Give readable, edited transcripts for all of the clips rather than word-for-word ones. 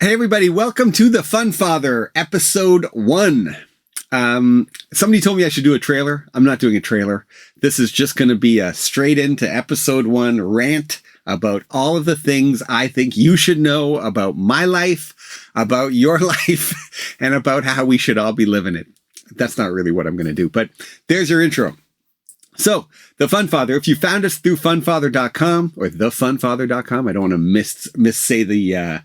Hey everybody, welcome to the Funfather, episode 1. Somebody told me I should do a trailer. I'm not doing a trailer. This is just going to be a straight into episode 1 rant about all of the things I think you should know about my life, about your life, and about how we should all be living it. That's not really what I'm going to do, but there's your intro. So, the Funfather, if you found us through funfather.com or thefunfather.com, I don't want to missay the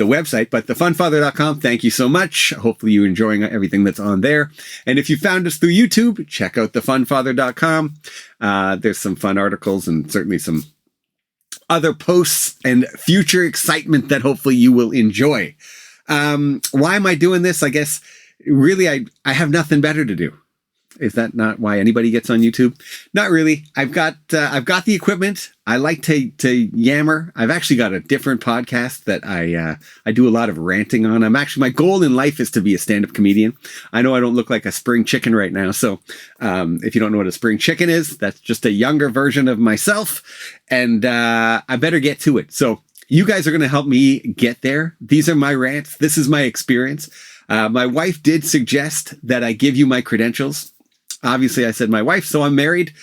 website, but thefunfather.com, thank you so much. Hopefully you're enjoying everything that's on there. And if you found us through YouTube, check out thefunfather.com. There's some fun articles and certainly some other posts and future excitement that hopefully you will enjoy. Why am I doing this? I guess really I have nothing better to do. Is that not why anybody gets on YouTube? Not really. I've got the equipment. I like to yammer. I've actually got a different podcast that I do a lot of ranting on. My goal in life is to be a stand-up comedian. I know I don't look like a spring chicken right now. So if you don't know what a spring chicken is, that's just a younger version of myself. And I better get to it. So you guys are going to help me get there. These are my rants. This is my experience. My wife did suggest that I give you my credentials. Obviously, I said my wife, so I'm married.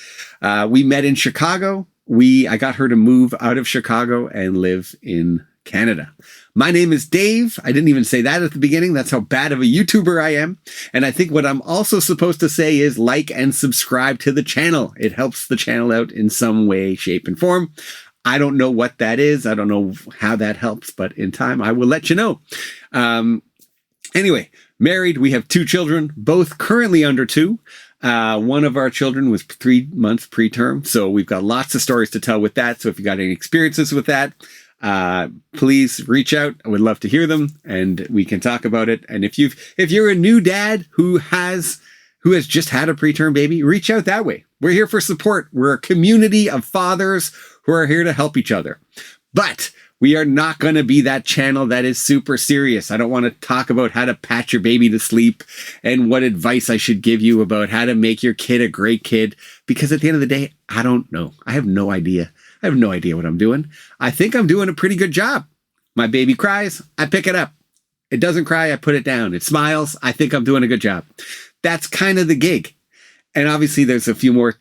We met in Chicago. I got her to move out of Chicago and live in Canada. My name is Dave. I didn't even say that at the beginning. That's how bad of a YouTuber I am. And I think what I'm also supposed to say is like and subscribe to the channel. It helps the channel out in some way, shape, and form. I don't know what that is. I don't know how that helps, but in time, I will let you know. Anyway, married. We have 2 children, both currently under 2. One of our children was 3 months preterm, so we've got lots of stories to tell with that. So if you got any experiences with that, please reach out. I would love to hear them, and we can talk about it. And if you're a new dad who has just had a preterm baby, reach out that way. We're here for support. We're a community of fathers who are here to help each other. But we are not going to be that channel that is super serious. I don't want to talk about how to patch your baby to sleep and what advice I should give you about how to make your kid a great kid. Because at the end of the day, I don't know. I have no idea. I have no idea what I'm doing. I think I'm doing a pretty good job. My baby cries, I pick it up. It doesn't cry, I put it down. It smiles, I think I'm doing a good job. That's kind of the gig. And obviously there's a few more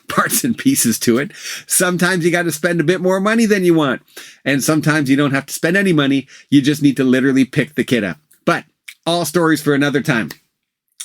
parts and pieces to it. Sometimes you got to spend a bit more money than you want. And sometimes you don't have to spend any money. You just need to literally pick the kid up. But all stories for another time.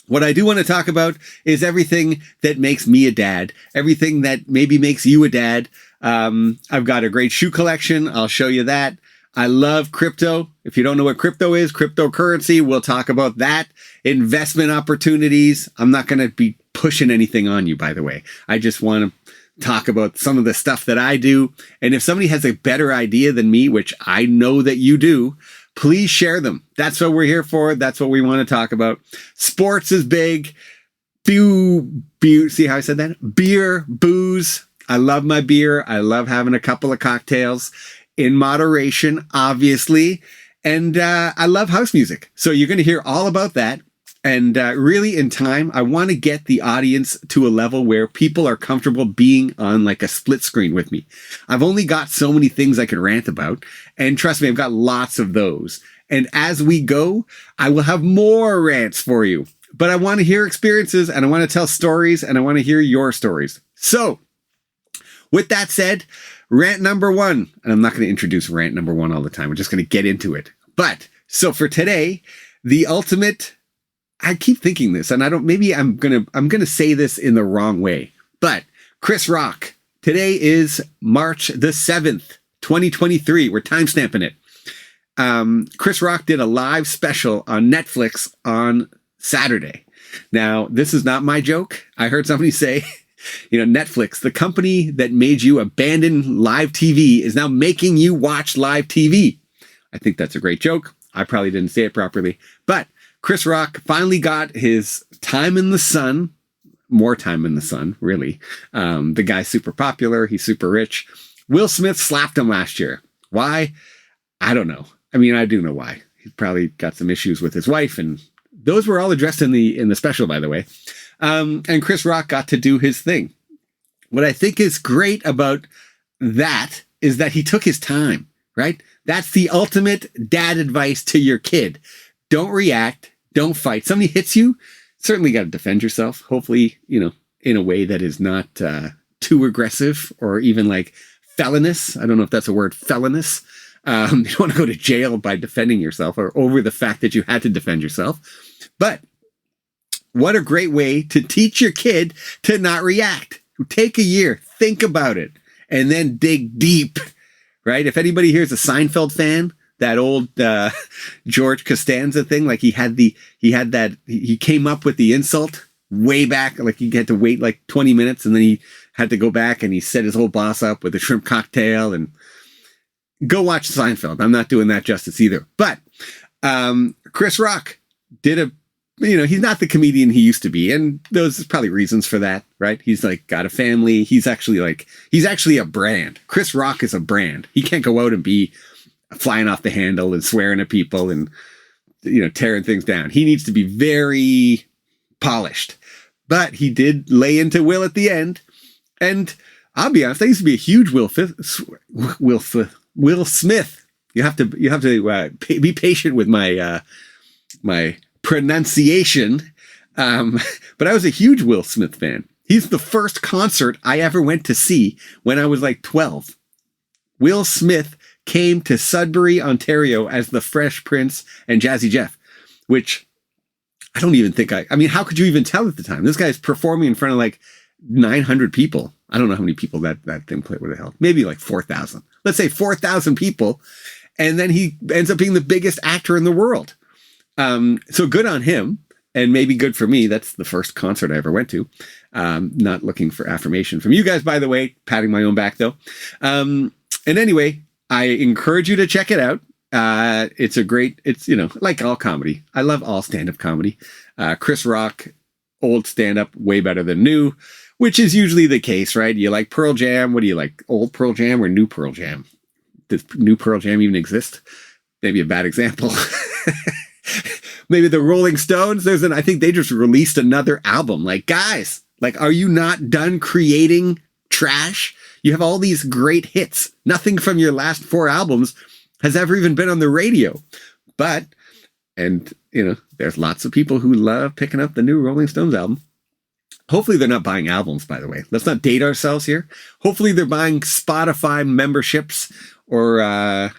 What I do want to talk about is everything that makes me a dad. Everything that maybe makes you a dad. I've got a great shoe collection. I'll show you that. I love crypto. If you don't know what crypto is, cryptocurrency, we'll talk about that. Investment opportunities. I'm not going to be pushing anything on you, by the way. I just want to talk about some of the stuff that I do. And if somebody has a better idea than me, which I know that you do, please share them. That's what we're here for. That's what we want to talk about. Sports is big. See how I said that? Beer, booze. I love my beer. I love having a couple of cocktails in moderation, obviously. And I love house music. So you're going to hear all about that. And really in time, I want to get the audience to a level where people are comfortable being on like a split screen with me. I've only got so many things I can rant about. And trust me, I've got lots of those. And as we go, I will have more rants for you. But I want to hear experiences and I want to tell stories and I want to hear your stories. So with that said, rant number 1, and I'm not going to introduce rant number 1 all the time. We're just going to get into it. But so for today, the ultimate, I keep thinking this, and I'm going to say this in the wrong way, but Chris Rock, today is March the 7th, 2023. We're timestamping it. Chris Rock did a live special on Netflix on Saturday. Now, this is not my joke. I heard somebody say, Netflix, the company that made you abandon live TV, is now making you watch live TV. I think that's a great joke. I probably didn't say it properly, but Chris Rock finally got his time in the sun, more time in the sun, really. The guy's super popular. He's super rich. Will Smith slapped him last year. Why? I don't know. I mean, I do know why. He probably got some issues with his wife, and those were all addressed in the special, by the way. And Chris Rock got to do his thing. What I think is great about that is that he took his time. right? That's the ultimate dad advice to your kid. Don't react. Don't fight. Somebody hits you, certainly got to defend yourself. Hopefully, in a way that is not too aggressive or even like felonious. I don't know if that's a word, felonious. You don't want to go to jail by defending yourself or over the fact that you had to defend yourself. But what a great way to teach your kid to not react. Take a year, think about it, and then dig deep, right? If anybody here is a Seinfeld fan, that old George Costanza thing, like he came up with the insult way back, like he had to wait like 20 minutes and then he had to go back and he set his whole boss up with a shrimp cocktail. And go watch Seinfeld. I'm not doing that justice either. But Chris Rock did he's not the comedian he used to be. And there's probably reasons for that, right? He's like got a family. He's actually a brand. Chris Rock is a brand. He can't go out and be flying off the handle and swearing at people and, tearing things down. He needs to be very polished. But he did lay into Will at the end. And I'll be honest, I used to be a huge Will Smith. You have to be patient with my my pronunciation. But I was a huge Will Smith fan. He's the first concert I ever went to see when I was like 12. Will Smith came to Sudbury, Ontario as the Fresh Prince and Jazzy Jeff, which I don't even think I mean, how could you even tell at the time? This guy's performing in front of like 900 people. I don't know how many people that thing played. What the hell? Maybe like 4,000. Let's say 4,000 people. And then he ends up being the biggest actor in the world. So good on him. And maybe good for me. That's the first concert I ever went to. Not looking for affirmation from you guys, by the way. Patting my own back, though. And anyway, I encourage you to check it out. It's like all comedy. I love all stand-up comedy. Chris Rock, old stand-up, way better than new, which is usually the case, right? You like Pearl Jam. What do you like? Old Pearl Jam or new Pearl Jam? Does new Pearl Jam even exist? Maybe a bad example. Maybe the Rolling Stones. I think they just released another album. Like, guys, are you not done creating trash? You have all these great hits. Nothing from your last 4 albums has ever even been on the radio. But, there's lots of people who love picking up the new Rolling Stones album. Hopefully they're not buying albums, by the way. Let's not date ourselves here. Hopefully they're buying Spotify memberships or,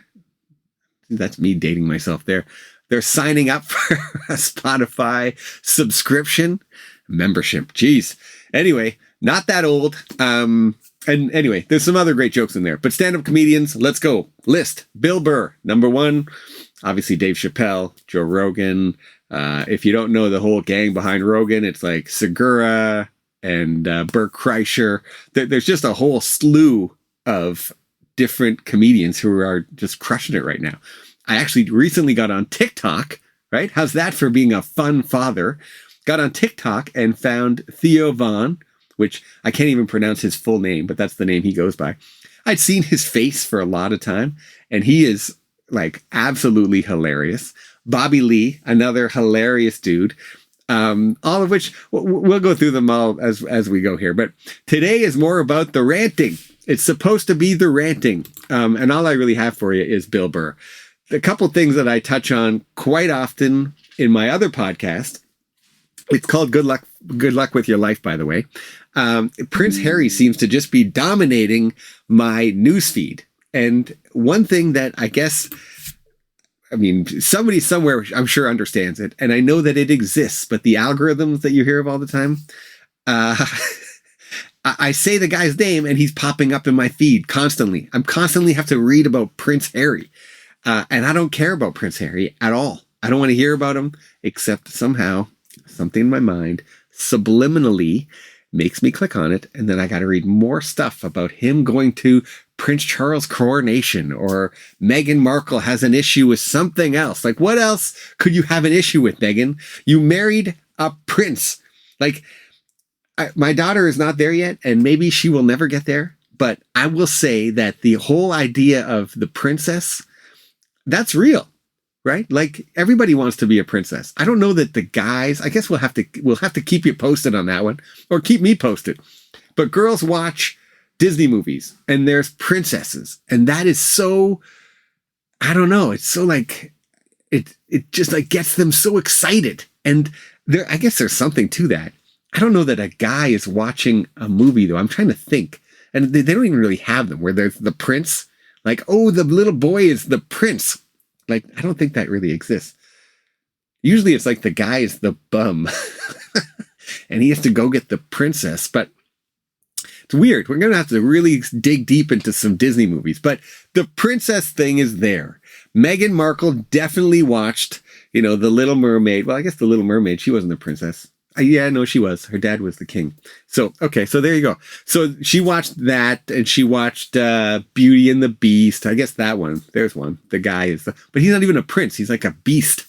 that's me dating myself there. They're signing up for a Spotify subscription membership. Jeez. Anyway, not that old. And anyway, there's some other great jokes in there. But stand-up comedians, let's go. List. Bill Burr, number 1. Obviously, Dave Chappelle, Joe Rogan. If you don't know the whole gang behind Rogan, it's like Segura and Bert Kreischer. There's just a whole slew of different comedians who are just crushing it right now. I actually recently got on TikTok, right? How's that for being a fun father? Got on TikTok and found Theo Von, which I can't even pronounce his full name, but that's the name he goes by. I'd seen his face for a lot of time, and he is like absolutely hilarious. Bobby Lee, another hilarious dude. All of which we'll go through them all as we go here. But today is more about the ranting. It's supposed to be the ranting. And all I really have for you is Bill Burr. A couple things that I touch on quite often in my other podcast. It's called Good Luck with Your Life, by the way. Prince Harry seems to just be dominating my newsfeed. And one thing that somebody somewhere I'm sure understands it. And I know that it exists, but the algorithms that you hear of all the time, I say the guy's name and he's popping up in my feed constantly. I'm constantly have to read about Prince Harry. And I don't care about Prince Harry at all. I don't want to hear about him, except somehow something in my mind subliminally makes me click on it. And then I got to read more stuff about him going to Prince Charles' coronation, or Meghan Markle has an issue with something else. Like, what else could you have an issue with, Meghan? You married a prince. Like, my daughter is not there yet, and maybe she will never get there. But I will say that the whole idea of the princess, that's real, right? Like, everybody wants to be a princess. I don't know that the guys, I guess we'll have to keep you posted on that one, or keep me posted. But girls watch Disney movies and there's princesses, and that is so I don't know. It's so like, it just like gets them so excited. And I guess there's something to that. I don't know that a guy is watching a movie though. I'm trying to think. And they don't even really have them where there's the prince. Like, oh, the little boy is the prince. Like, I don't think that really exists. Usually it's like the guy is the bum and he has to go get the princess. But it's weird. We're going to have to really dig deep into some Disney movies. But the princess thing is there. Meghan Markle definitely watched, The Little Mermaid. Well, I guess The Little Mermaid, she wasn't the princess. Yeah, no, she was. Her dad was the king. So, okay, so there you go. So she watched that, and she watched Beauty and the Beast. I guess that one. There's one. The guy is but he's not even a prince. He's like a beast.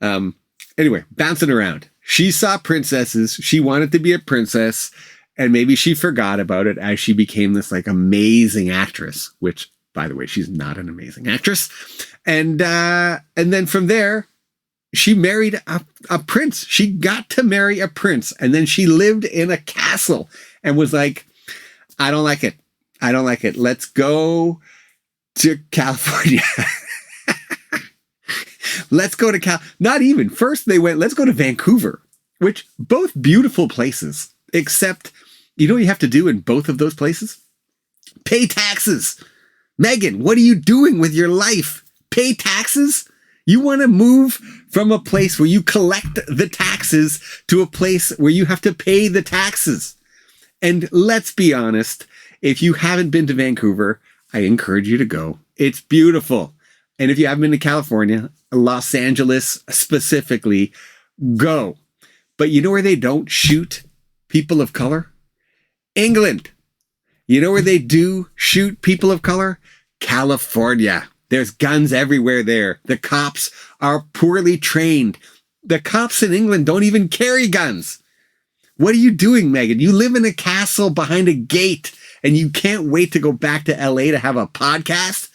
Anyway, bouncing around. She saw princesses. She wanted to be a princess, and maybe she forgot about it as she became this like amazing actress, which, by the way, she's not an amazing actress. And then from there, she married a prince. She got to marry a prince. And then she lived in a castle and was like, I don't like it. I don't like it. Let's go to California. Let's go to Not even. First they went, let's go to Vancouver, which both beautiful places, except you know what you have to do in both of those places? Pay taxes. Megan, what are you doing with your life? Pay taxes? You want to move from a place where you collect the taxes to a place where you have to pay the taxes. And let's be honest, if you haven't been to Vancouver, I encourage you to go. It's beautiful. And if you haven't been to California, Los Angeles specifically, go. But you know where they don't shoot people of color? England. You know where they do shoot people of color? California. There's guns everywhere there. The cops are poorly trained. The cops in England don't even carry guns. What are you doing, Megan? You live in a castle behind a gate and you can't wait to go back to LA to have a podcast?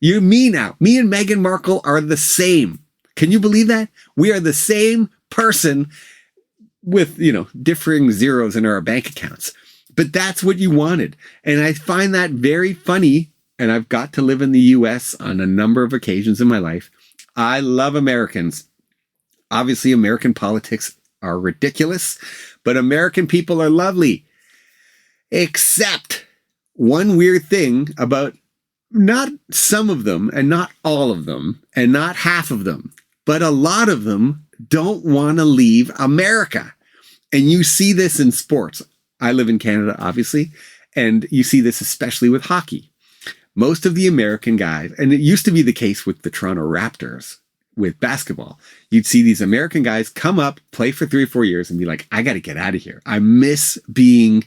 Me now. Me and Meghan Markle are the same. Can you believe that? We are the same person with, differing zeros in our bank accounts. But that's what you wanted. And I find that very funny. And I've got to live in the US on a number of occasions in my life. I love Americans. Obviously, American politics are ridiculous, but American people are lovely. Except one weird thing about not some of them and not all of them and not half of them, but a lot of them don't want to leave America. And you see this in sports. I live in Canada, obviously, and you see this especially with hockey. Most of the American guys, and it used to be the case with the Toronto Raptors with basketball, you'd see these American guys come up, play for 3 or 4 years and be like, I got to get out of here. I miss being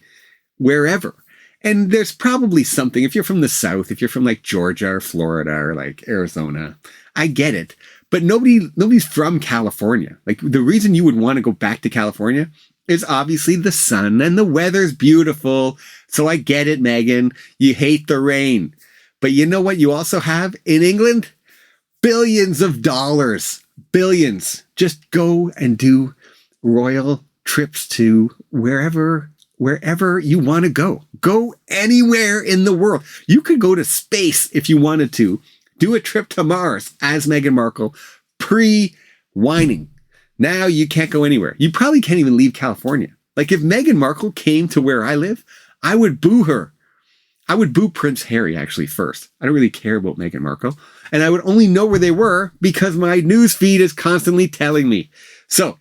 wherever. And there's probably something, if you're from the South, if you're from like Georgia or Florida or like Arizona, I get it. But nobody's from California. Like the reason you would want to go back to California is obviously the sun and the weather's beautiful. So I get it, Megan. You hate the rain. But you know what you also have in England? Billions of dollars. Billions. Just go and do royal trips to wherever you want to go. Go anywhere in the world. You could go to space if you wanted to. Do a trip to Mars as Meghan Markle, pre-whining. Now you can't go anywhere. You probably can't even leave California. Like if Meghan Markle came to where I live, I would boo her. I would boo Prince Harry actually first. I don't really care about Meghan Markle. And I would only know where they were because my news feed is constantly telling me. So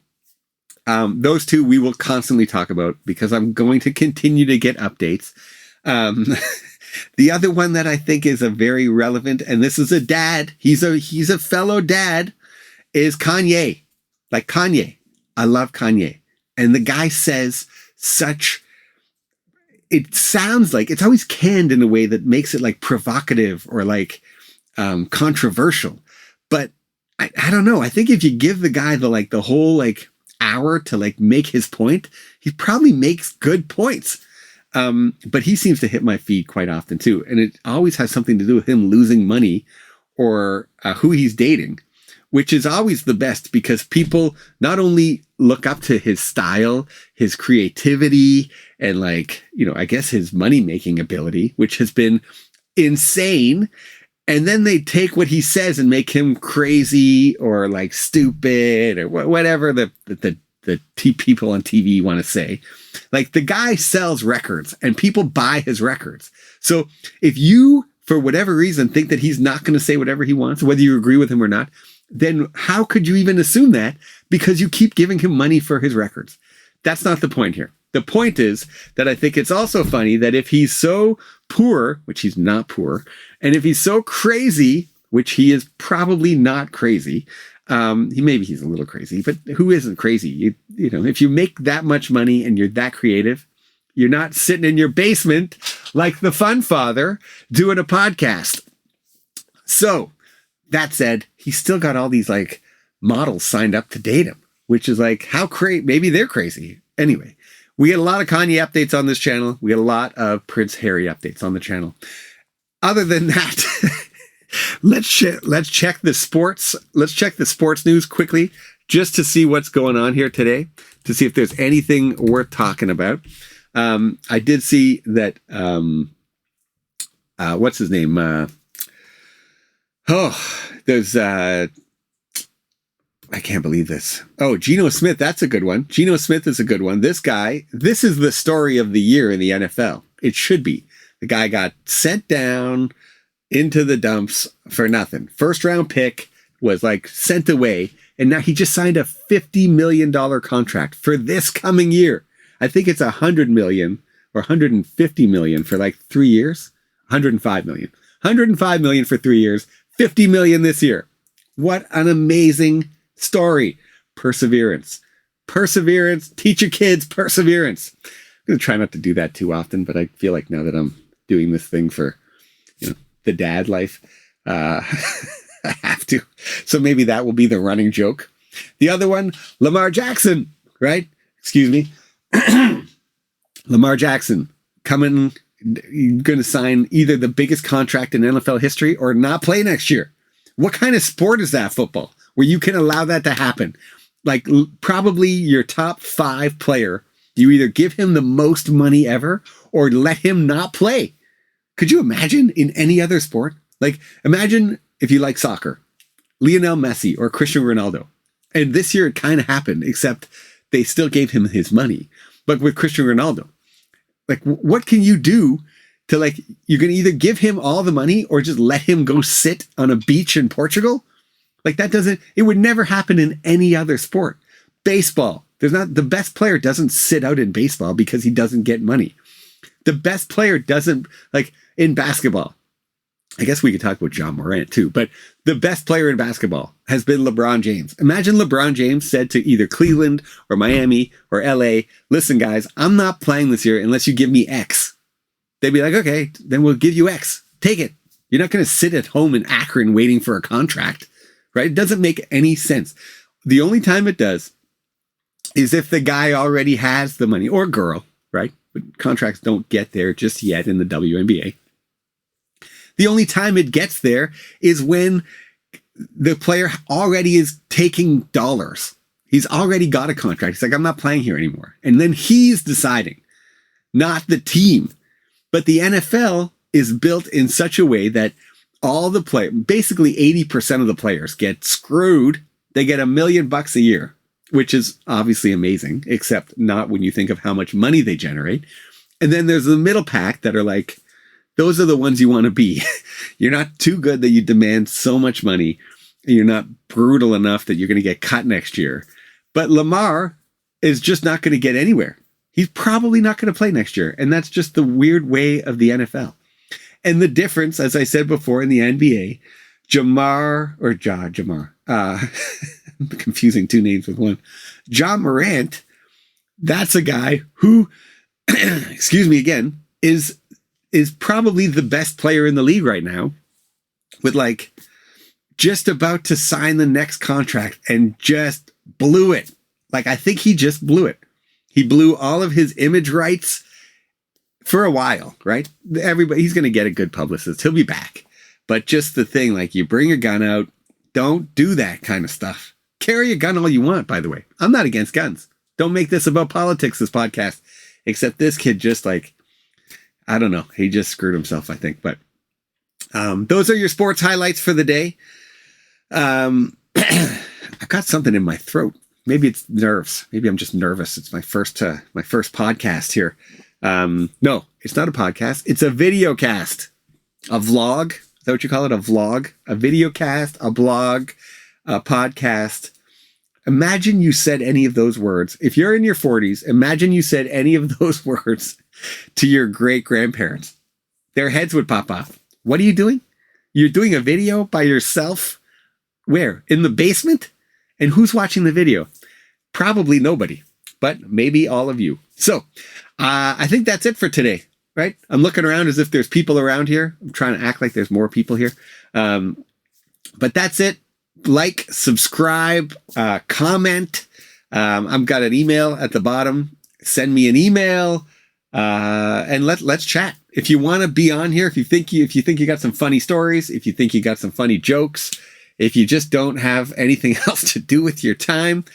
those two we will constantly talk about because I'm going to continue to get updates. The other one that I think is a very relevant, and this is a dad, he's a fellow dad, is Kanye. Like Kanye. I love Kanye. And the guy says it sounds like it's always canned in a way that makes it like provocative or like controversial. But I don't know. I think if you give the guy the whole like hour to like make his point, he probably makes good points. But he seems to hit my feed quite often too. And it always has something to do with him losing money or who he's dating, which is always the best because people not only look up to his style, his creativity, and like, I guess his money-making ability, which has been insane. And then they take what he says and make him crazy or like stupid or whatever the people on TV want to say. Like, the guy sells records and people buy his records. So if you, for whatever reason, think that he's not going to say whatever he wants, whether you agree with him or not, then how could you even assume that? Because you keep giving him money for his records. That's not the point here. The point is that I think it's also funny that if he's so poor, which he's not poor, and if he's so crazy, which he is probably not crazy, maybe he's a little crazy, but who isn't crazy? You know, if you make that much money and you're that creative, you're not sitting in your basement like the Funfather doing a podcast. So that said, he's still got all these like models signed up to date him, which is like, how crazy? Maybe they're crazy. Anyway, we get a lot of Kanye updates on this channel. We get a lot of Prince Harry updates on the channel. Other than that, let's check the sports. Let's check the sports news quickly just to see what's going on here today, to see if there's anything worth talking about. I did see that, what's his name? There's, I can't believe this. Oh, Geno Smith. That's a good one. Geno Smith is a good one. This guy, this is the story of the year in the NFL. It should be. The guy got sent down into the dumps for nothing. First round pick was like sent away. And now he just signed a $50 million contract for this coming year. I think it's $100 million or $150 million for like 3 years. $105 million. $105 million for 3 years. $50 million this year. What an amazing story. Perseverance. Perseverance. Teach your kids perseverance. I'm going to try not to do that too often, but I feel like now that I'm doing this thing for, the dad life, I have to. So maybe that will be the running joke. The other one, Lamar Jackson, right? Excuse me. Lamar Jackson coming, going to sign either the biggest contract in NFL history or not play next year. What kind of sport is that, football, where you can allow that to happen? Like, probably your top 5 player, you either give him the most money ever or let him not play. Could you imagine in any other sport? Like, imagine if you like soccer, Lionel Messi or Cristiano Ronaldo. And this year it kind of happened, except they still gave him his money. But with Cristiano Ronaldo, like, what can you do to, like, you're going to either give him all the money or just let him go sit on a beach in Portugal? Like, it would never happen in any other sport. Baseball, the best player doesn't sit out in baseball because he doesn't get money. The best player doesn't, like, in basketball. I guess we could talk about John Morant too, but the best player in basketball has been LeBron James. Imagine LeBron James said to either Cleveland or Miami or LA, listen, guys, I'm not playing this year unless you give me X. They'd be like, okay, then we'll give you X. Take it. You're not going to sit at home in Akron waiting for a contract, right? It doesn't make any sense. The only time it does is if the guy already has the money, or girl, right? But contracts don't get there just yet in the WNBA. The only time it gets there is when the player already is taking dollars. He's already got a contract. He's like, I'm not playing here anymore. And then he's deciding, not the team. But the NFL is built in such a way that all the players, basically 80% of the players, get screwed. They get $1 million a year, which is obviously amazing, except not when you think of how much money they generate. And then there's the middle pack that are like, those are the ones you want to be. You're not too good that you demand so much money. And you're not brutal enough that you're going to get cut next year. But Lamar is just not going to get anywhere. He's probably not going to play next year. And that's just the weird way of the NFL. And the difference, as I said before in the NBA, Jamar, confusing two names with one. John Morant, that's a guy who, excuse me again, is probably the best player in the league right now, with like just about to sign the next contract and just blew it. Like, I think he just blew it. He blew all of his image rights for a while, right? He's going to get a good publicist. He'll be back. But just the thing, like, you bring a gun out, don't do that kind of stuff. Carry a gun all you want, by the way. I'm not against guns. Don't make this about politics, this podcast. Except this kid just, like, I don't know. He just screwed himself, I think. But Those are your sports highlights for the day. I got something in my throat. Maybe it's nerves. Maybe I'm just nervous. It's my first podcast here. No, it's not a podcast. It's a video cast. A vlog. Is that what you call it? A vlog? A video cast, a blog, a podcast. Imagine you said any of those words. If you're in your 40s, imagine you said any of those words to your great-grandparents. Their heads would pop off. What are you doing? You're doing a video by yourself? Where? In the basement? And who's watching the video? Probably nobody, but maybe all of you. So I think that's it for today, right? I'm looking around as if there's people around here. I'm trying to act like there's more people here. But that's it. Like, subscribe, comment. I've got an email at the bottom. Send me an email and let's chat. If you want to be on here, if you think you got some funny stories, if you think you got some funny jokes, if you just don't have anything else to do with your time,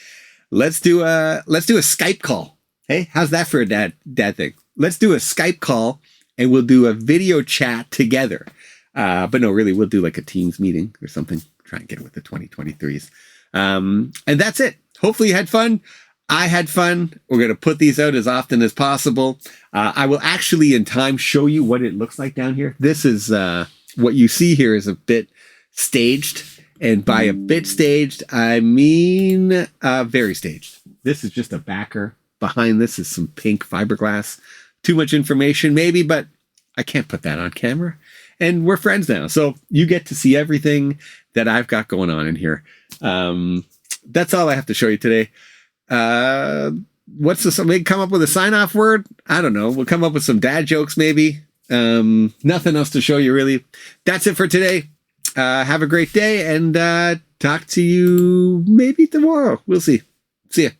let's do a Skype call. Hey, how's that for a dad thing? Let's do a Skype call and we'll do a video chat together. But no, really, we'll do like a Teams meeting or something. Try and get it with the 2023s. And that's it. Hopefully you had fun. I had fun. We're going to put these out as often as possible. I will actually in time show you what it looks like down here. This is what you see here is a bit staged. And by a bit staged, I mean very staged. This is just a backer. Behind this is some pink fiberglass. Too much information maybe, but I can't put that on camera. And we're friends now. So you get to see everything that I've got going on in here. That's all I have to show you today. Maybe come up with a sign-off word? I don't know. We'll come up with some dad jokes maybe. Nothing else to show you really. That's it for today. Have a great day and talk to you maybe tomorrow. We'll see. See ya.